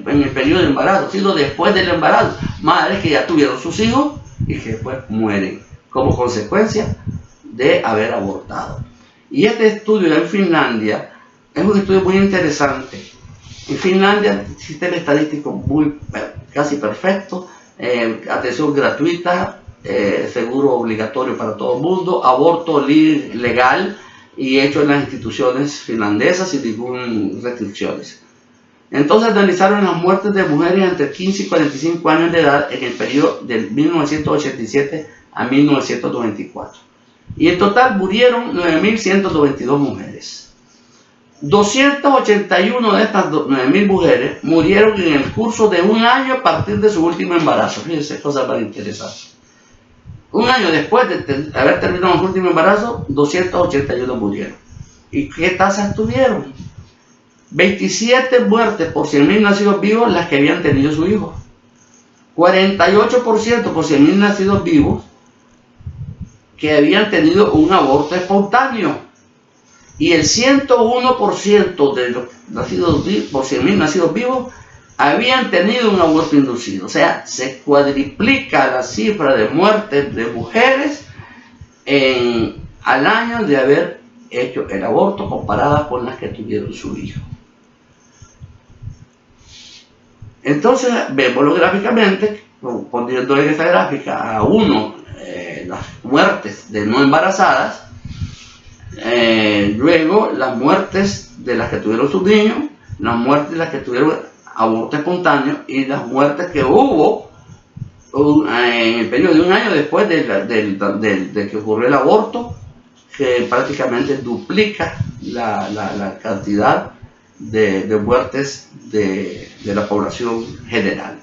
Speaker 1: el periodo de embarazo, sino después del embarazo. Madres que ya tuvieron sus hijos y que después mueren como consecuencia de haber abortado. Y este estudio en Finlandia es un estudio muy interesante. En Finlandia el sistema estadístico casi perfecto, atención gratuita, seguro obligatorio para todo el mundo, aborto legal y hecho en las instituciones finlandesas sin ninguna restricciones. Entonces analizaron las muertes de mujeres entre 15 y 45 años de edad en el periodo de 1987 a 1994. Y en total murieron 9.192 mujeres. 281 de estas 9.000 mujeres murieron en el curso de un año a partir de su último embarazo. Fíjense, cosas más interesantes. Un año después de haber terminado su último embarazo, 281 murieron. ¿Y qué tasas tuvieron? 27 muertes por 100.000 nacidos vivos las que habían tenido su hijo. 48% por 100.000 nacidos vivos que habían tenido un aborto espontáneo. Y el 101% de los nacidos por 100.000 nacidos vivos habían tenido un aborto inducido. O sea, se cuadriplica la cifra de muertes de mujeres al año de haber hecho el aborto comparada con las que tuvieron su hijo. Entonces, vemoslo gráficamente, poniendo en esta gráfica a las muertes de no embarazadas, luego las muertes de las que tuvieron sus niños, las muertes de las que tuvieron aborto espontáneo y las muertes que hubo en el periodo de un año después de que ocurrió el aborto, que prácticamente duplica la cantidad de muertes de la población general.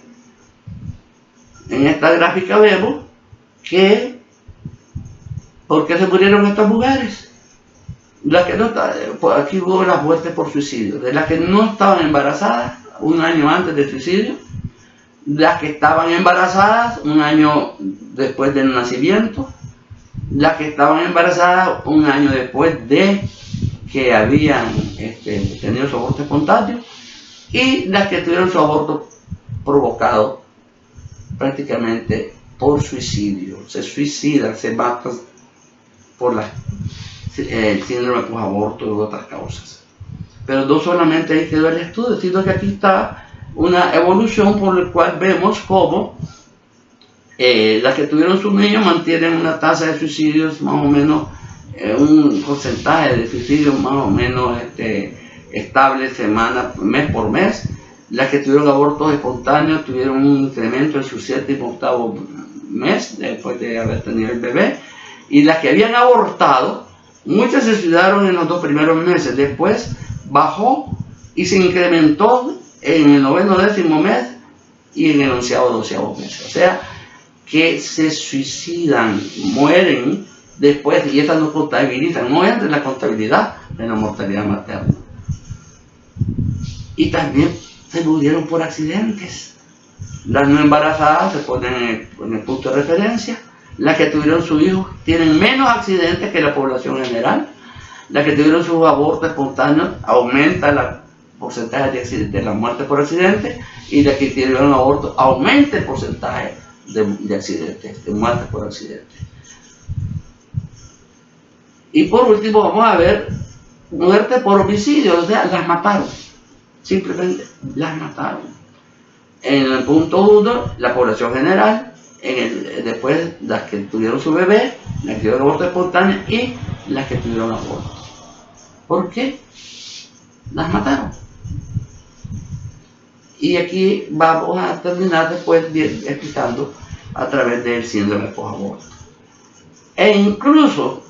Speaker 1: En esta gráfica vemos que ¿por qué se murieron estas mujeres? Las que no aquí hubo las muertes por suicidio, de las que no estaban embarazadas un año antes del suicidio, las que estaban embarazadas un año después del nacimiento, las que estaban embarazadas un año después de que habían tenido su aborto espontáneo, y las que tuvieron su aborto provocado prácticamente por suicidio. Se suicidan, se matan por el síndrome posaborto y otras causas. Pero no solamente ahí quedó el estudio, sino que aquí está una evolución por la cual vemos cómo las que tuvieron sus niños mantienen una tasa de suicidios más o menos, un porcentaje de suicidios más o menos estable mes por mes. Las que tuvieron abortos espontáneos tuvieron un incremento en su 7º y 8º mes después de haber tenido el bebé, y las que habían abortado, muchas se suicidaron en los 2 primeros meses, después bajó y se incrementó en el 9º, 10º mes y en el 11º, 12º mes. O sea, que se suicidan, mueren después, y estas no contabilizan, no entra en la contabilidad de la mortalidad materna. Y también se murieron por accidentes. Las no embarazadas se ponen en el punto de referencia. Las que tuvieron sus hijos tienen menos accidentes que la población general. Las que tuvieron sus abortos espontáneos aumenta el porcentaje de la muerte por accidente, y las que tuvieron aborto aumenta el porcentaje de accidentes, de muerte por accidente. Y por último vamos a ver muerte por homicidio, o sea, las mataron, simplemente las mataron. En el punto 1, la población general, después las que tuvieron su bebé, las que tuvieron aborto espontáneo y las que tuvieron aborto. ¿Por qué? Las mataron. Y aquí vamos a terminar después explicando a través del síndrome posaborto. E incluso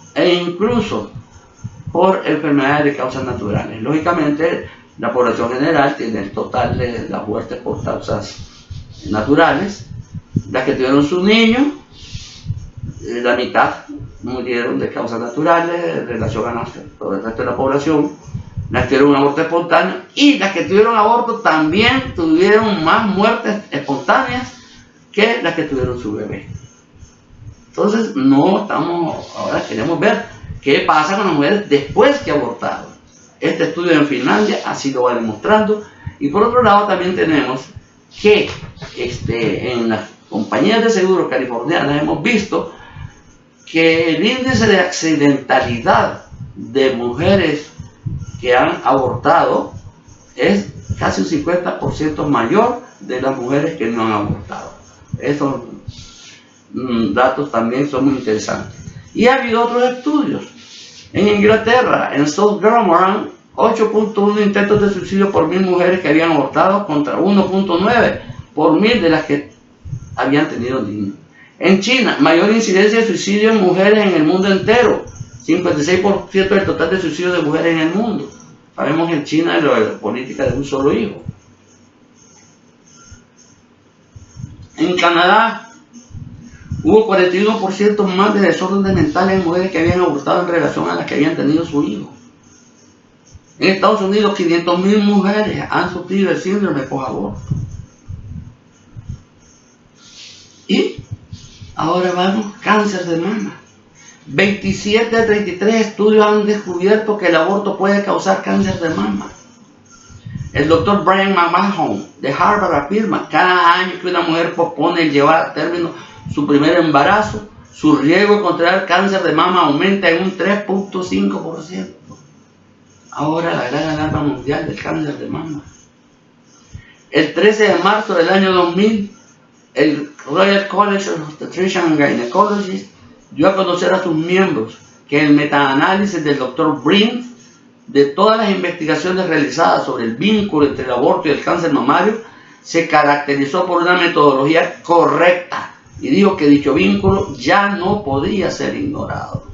Speaker 1: por enfermedades de causas naturales. Lógicamente, la población general tiene el total de las muertes por causas naturales. Las que tuvieron sus niños, la mitad murieron de causas naturales en relación a todo el resto de la población. Las que tuvieron un aborto espontáneo, y las que tuvieron aborto también tuvieron más muertes espontáneas que las que tuvieron su bebé. Entonces, ahora queremos ver qué pasa con las mujeres después que abortaron. Este estudio en Finlandia así lo va demostrando. Y por otro lado también tenemos que en las compañías de seguro californianas hemos visto que el índice de accidentalidad de mujeres que han abortado es casi un 50% mayor de las mujeres que no han abortado. Esos datos también son muy interesantes. Y ha habido otros estudios. En Inglaterra, en South Glamorgan, 8.1 intentos de suicidio por 1000 mujeres que habían abortado contra 1.9 por 1000 de las que habían tenido niños. En China, mayor incidencia de suicidio en mujeres en el mundo entero. 56% del total de suicidios de mujeres en el mundo. Sabemos que en China es la política de un solo hijo. En Canadá hubo 41% más de desórdenes mentales en mujeres que habían abortado en relación a las que habían tenido su hijo. En Estados Unidos, 500,000 mujeres han sufrido el síndrome posaborto. Y ahora vamos, cáncer de mama. 27 de 33 estudios han descubierto que el aborto puede causar cáncer de mama. El doctor Brian McMahon de Harvard afirma que cada año que una mujer pospone el llevar a término su primer embarazo, su riesgo de contraer cáncer de mama aumenta en un 3.5%. Ahora la gran alarma mundial del cáncer de mama. El 13 de marzo del año 2000, el Royal College of Obstetricians and Gynecologists dio a conocer a sus miembros que el metaanálisis del Dr. Brink de todas las investigaciones realizadas sobre el vínculo entre el aborto y el cáncer mamario se caracterizó por una metodología correcta y dijo que dicho vínculo ya no podía ser ignorado.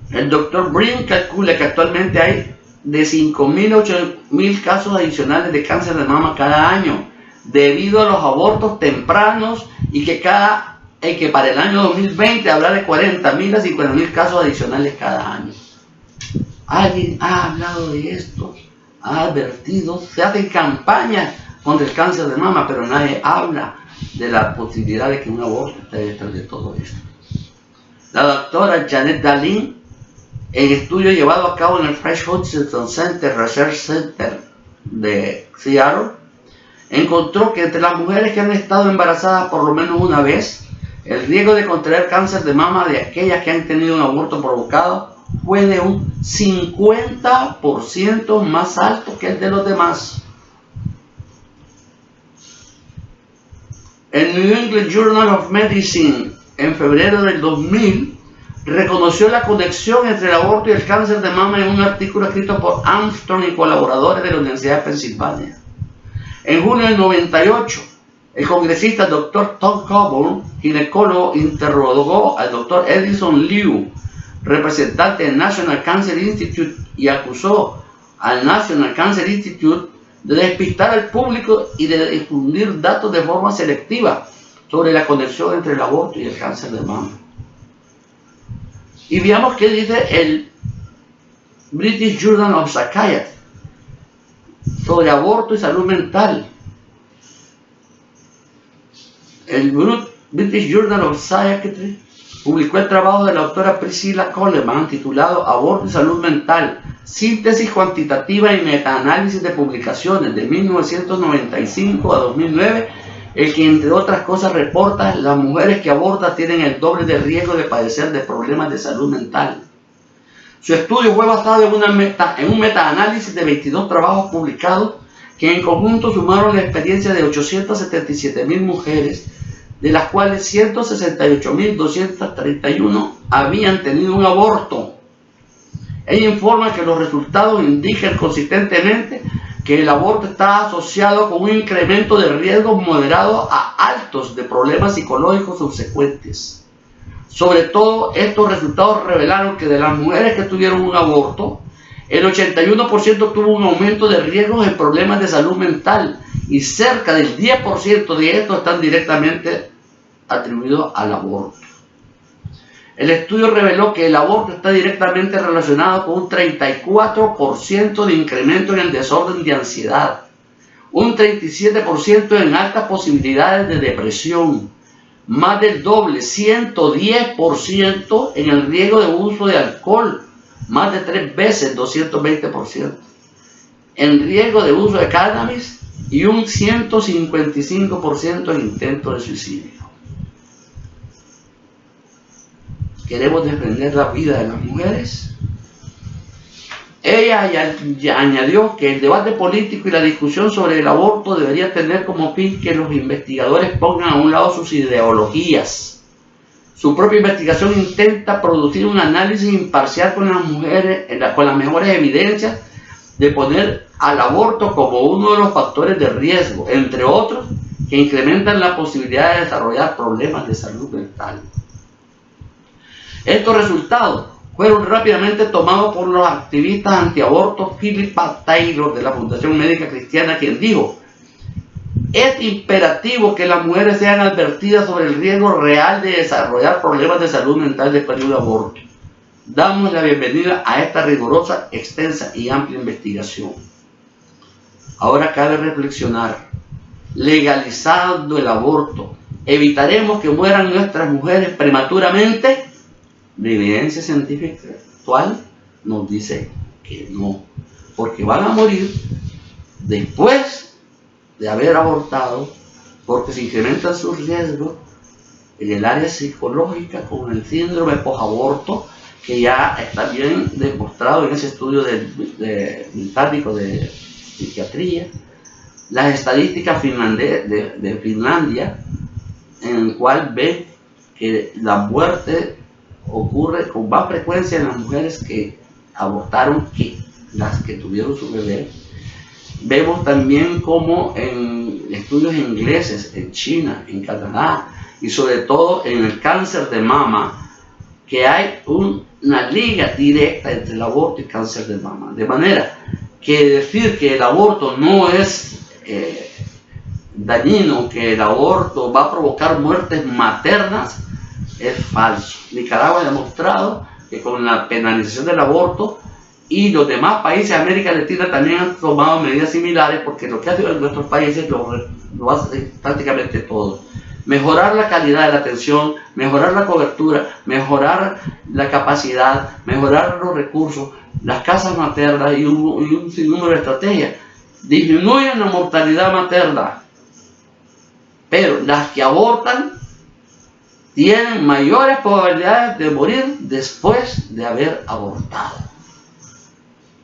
Speaker 1: El Dr. Brink calcula que actualmente hay de 5.000 a 8.000 casos adicionales de cáncer de mama cada año debido a los abortos tempranos, y que para el año 2020 habrá de 40.000 a 50.000 casos adicionales cada año. Alguien ha hablado de esto, ha advertido, se hacen campañas contra el cáncer de mama, pero nadie habla de la posibilidad de que un aborto esté detrás de todo esto. La doctora Janet Dalin, en estudio llevado a cabo en el Fresh Hutchinson Center Research Center de Seattle, encontró que entre las mujeres que han estado embarazadas por lo menos una vez, el riesgo de contraer cáncer de mama de aquellas que han tenido un aborto provocado fue de un 50% más alto que el de los demás. El New England Journal of Medicine, en febrero del 2000, reconoció la conexión entre el aborto y el cáncer de mama en un artículo escrito por Armstrong y colaboradores de la Universidad de Pensilvania. En junio del 98, el congresista Dr. Tom Coburn, ginecólogo, interrogó al Dr. Edison Liu, representante del National Cancer Institute, y acusó al National Cancer Institute de despistar al público y de difundir datos de forma selectiva sobre la conexión entre el aborto y el cáncer de mama. Y veamos qué dice el British Journal of Psychiatry sobre aborto y salud mental. El British Journal of Psychiatry publicó el trabajo de la doctora Priscilla Coleman titulado Aborto y salud mental, síntesis cuantitativa y metaanálisis de publicaciones de 1995 a 2009, el que entre otras cosas reporta las mujeres que abortan tienen el doble de riesgo de padecer de problemas de salud mental. Su estudio fue basado en un metaanálisis de 22 trabajos publicados que en conjunto sumaron la experiencia de 877,000 mujeres, de las cuales 168,231 habían tenido un aborto. Ella informa que los resultados indican consistentemente que el aborto está asociado con un incremento de riesgos moderados a altos de problemas psicológicos subsecuentes. Sobre todo, estos resultados revelaron que de las mujeres que tuvieron un aborto, el 81% tuvo un aumento de riesgos en problemas de salud mental y cerca del 10% de estos están directamente atribuidos al aborto. El estudio reveló que el aborto está directamente relacionado con un 34% de incremento en el desorden de ansiedad, un 37% en altas posibilidades de depresión, más del doble, 110% en el riesgo de uso de alcohol, más de 3 veces, 220%, en riesgo de uso de cannabis y un 155% en intento de suicidio. ¿Queremos defender la vida de las mujeres? Ella ya añadió que el debate político y la discusión sobre el aborto debería tener como fin que los investigadores pongan a un lado sus ideologías. Su propia investigación intenta producir un análisis imparcial con las mujeres, con las mejores evidencias de poner al aborto como uno de los factores de riesgo, entre otros, que incrementan la posibilidad de desarrollar problemas de salud mental. Estos resultados fueron rápidamente tomados por los activistas antiabortos Philippa Taylor de la Fundación Médica Cristiana, quien dijo: es imperativo que las mujeres sean advertidas sobre el riesgo real de desarrollar problemas de salud mental después de un aborto. Damos la bienvenida a esta rigurosa, extensa y amplia investigación. Ahora cabe reflexionar: legalizando el aborto, ¿evitaremos que mueran nuestras mujeres prematuramente? La evidencia científica actual nos dice que no, porque van a morir después de haber abortado, porque se incrementan sus riesgos en el área psicológica con el síndrome posaborto, que ya está bien demostrado en ese estudio británico de psiquiatría. Las estadísticas de Finlandia, en el cual ve que la muerte ocurre con más frecuencia en las mujeres que abortaron que las que tuvieron su bebé. Vemos también como en estudios ingleses, en China, en Canadá y sobre todo en el cáncer de mama, que hay una liga directa entre el aborto y cáncer de mama. De manera que decir que el aborto no es dañino, que el aborto va a provocar muertes maternas, es falso. Nicaragua ha demostrado que con la penalización del aborto y los demás países de América Latina también han tomado medidas similares, porque lo que hacen en nuestros países lo hacen prácticamente todo. Mejorar la calidad de la atención, mejorar la cobertura, mejorar la capacidad, mejorar los recursos, las casas maternas y un sinnúmero de estrategias. Disminuyen la mortalidad materna, pero las que abortan tienen mayores probabilidades de morir después de haber abortado.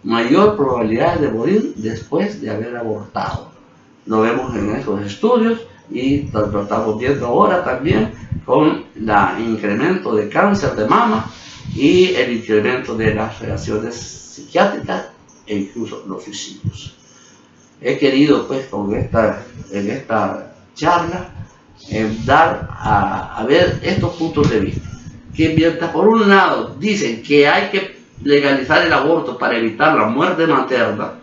Speaker 1: Mayor probabilidad de morir después de haber abortado. Lo vemos en esos estudios y lo estamos viendo ahora también con el incremento de cáncer de mama y el incremento de las reacciones psiquiátricas e incluso los suicidios. He querido pues en esta charla dar a ver estos puntos de vista, que mientras por un lado dicen que hay que legalizar el aborto para evitar la muerte materna,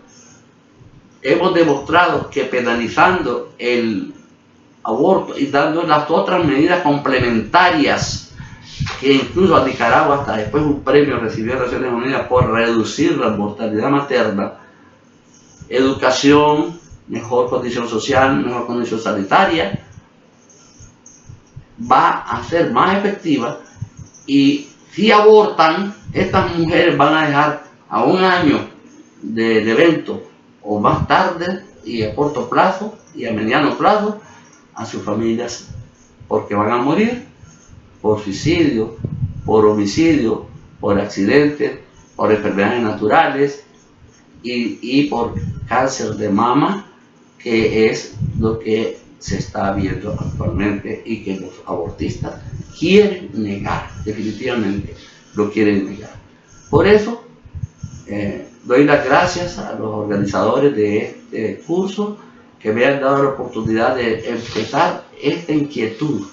Speaker 1: hemos demostrado que penalizando el aborto y dando las otras medidas complementarias, que incluso a Nicaragua hasta después un premio recibió Naciones Unidas por reducir la mortalidad materna, educación, mejor condición social, mejor condición sanitaria, va a ser más efectiva. Y si abortan, estas mujeres van a dejar a un año del evento o más tarde, y a corto plazo y a mediano plazo, a sus familias, porque van a morir por suicidio, por homicidio, por accidentes, por enfermedades naturales y por cáncer de mama, que es lo que se está viendo actualmente y que los abortistas quieren negar, definitivamente lo quieren negar. Por eso doy las gracias a los organizadores de este curso que me han dado la oportunidad de empezar esta inquietud,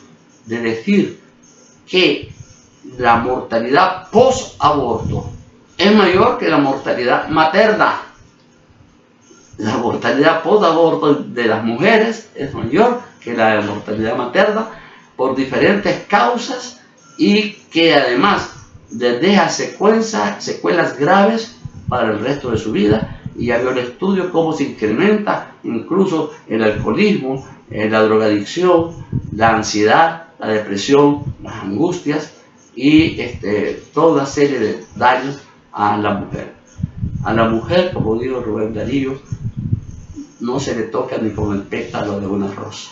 Speaker 1: de decir que la mortalidad post-aborto es mayor que la mortalidad materna. La mortalidad post-aborto de las mujeres es mayor que la de mortalidad materna por diferentes causas, y que además les deja secuelas graves para el resto de su vida. Y ya vio el estudio cómo se incrementa incluso el alcoholismo, la drogadicción, la ansiedad, la depresión, las angustias y toda una serie de daños a la mujer. A la mujer, como dijo Rubén Darío, no se le toca ni con el pétalo de una rosa.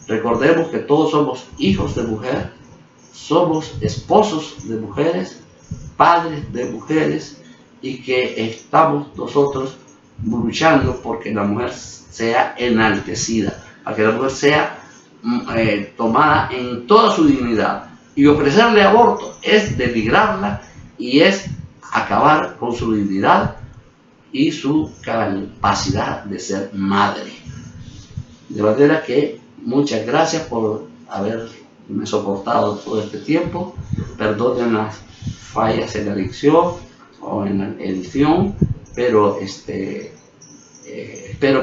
Speaker 1: Recordemos que todos somos hijos de mujer, somos esposos de mujeres, padres de mujeres, y que estamos nosotros luchando porque la mujer sea enaltecida, para que la mujer sea tomada en toda su dignidad. Y ofrecerle aborto es denigrarla y es acabar con su dignidad y su capacidad de ser madre. De manera que muchas gracias por haberme soportado todo este tiempo. Perdonen las fallas en la dicción o en la edición, pero espero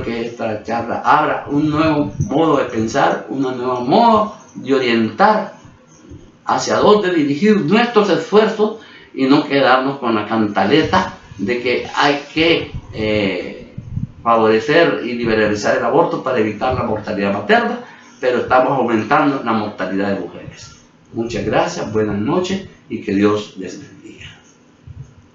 Speaker 1: que esta charla abra un nuevo modo de pensar, un nuevo modo de orientar hacia dónde dirigir nuestros esfuerzos y no quedarnos con la cantaleta de que hay que favorecer y liberalizar el aborto para evitar la mortalidad materna, pero estamos aumentando la mortalidad de mujeres. Muchas gracias, buenas noches y que Dios les bendiga.